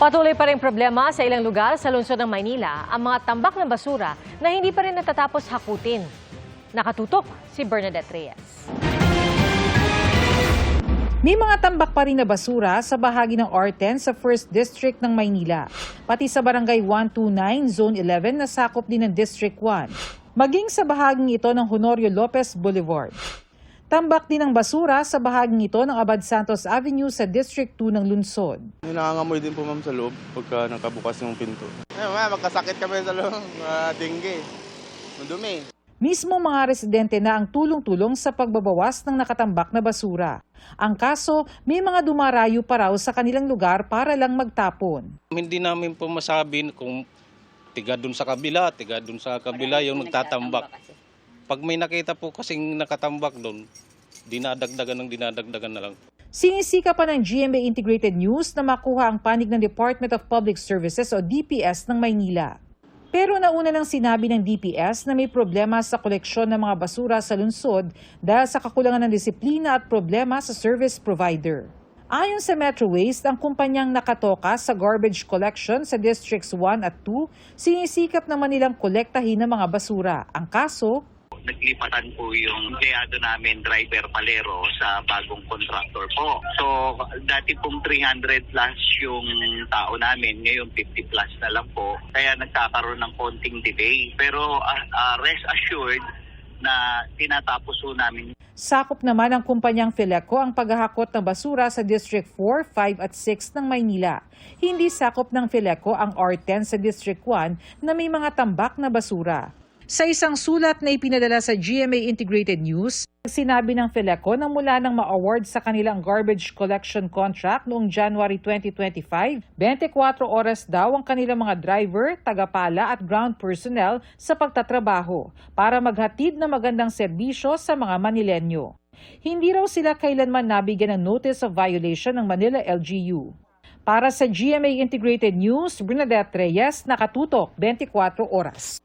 Patuloy pa rin problema sa ilang lugar sa lungsod ng Maynila ang mga tambak ng basura na hindi pa rin natatapos hakutin. Nakatutok si Bernadette Reyes. May mga tambak pa rin na basura sa bahagi ng R10 sa 1st District ng Maynila, pati sa Barangay 129, Zone 11 na sakop din ng District 1, maging sa bahaging ito ng Honorio Lopez Boulevard. Tambak din ang basura sa bahaging ito ng Abad Santos Avenue sa District 2 ng lungsod. May nangangamoy din po ma'am sa loob pagka nakabukas yung pinto. Magkasakit kami sa loob, dengue, madumi. Mismo mga residente na ang tulong-tulong sa pagbabawas ng nakatambak na basura. Ang kaso, may mga dumarayo pa raw sa kanilang lugar para lang magtapon. Hindi namin po masabi kung tiga dun sa kabila yung nagtatambak. Pag may nakita po kasing nakatambak doon, dinadagdagan na lang. Sinisika pa ng GMA Integrated News na makuha ang panig ng Department of Public Services o DPS ng Maynila. Pero nauna nang sinabi ng DPS na may problema sa koleksyon ng mga basura sa lungsod dahil sa kakulangan ng disiplina at problema sa service provider. Ayon sa Metro Waste, ang kumpanyang nakatoka sa garbage collection sa Districts 1 at 2, sinisikap naman nilang kolektahin ng mga basura. Ang kaso, naglipatan po yung empleyado namin, driver palero, sa bagong contractor po. So, dati pong 300 plus yung tao namin, ngayon 50 plus na lang po. Kaya nagkakaroon ng konting delay. Pero rest assured na tinatapos po namin. sakop naman ng kumpanyang Fileco ang paghahakot ng basura sa District 4, 5 at 6 ng Maynila. Hindi sakop ng Fileco ang R10 sa District 1 na may mga tambak na basura. Sa isang sulat na ipinadala sa GMA Integrated News, sinabi ng Fileco na mula nang ma-award sa kanilang garbage collection contract noong January 2025, 24 oras daw ang kanilang mga driver, tagapala at ground personnel sa pagtatrabaho para maghatid ng magandang serbisyo sa mga Manilenyo. Hindi raw sila kailanman nabigyan ng notice of violation ng Manila LGU. Para sa GMA Integrated News, Bernadette Reyes, nakatutok 24 oras.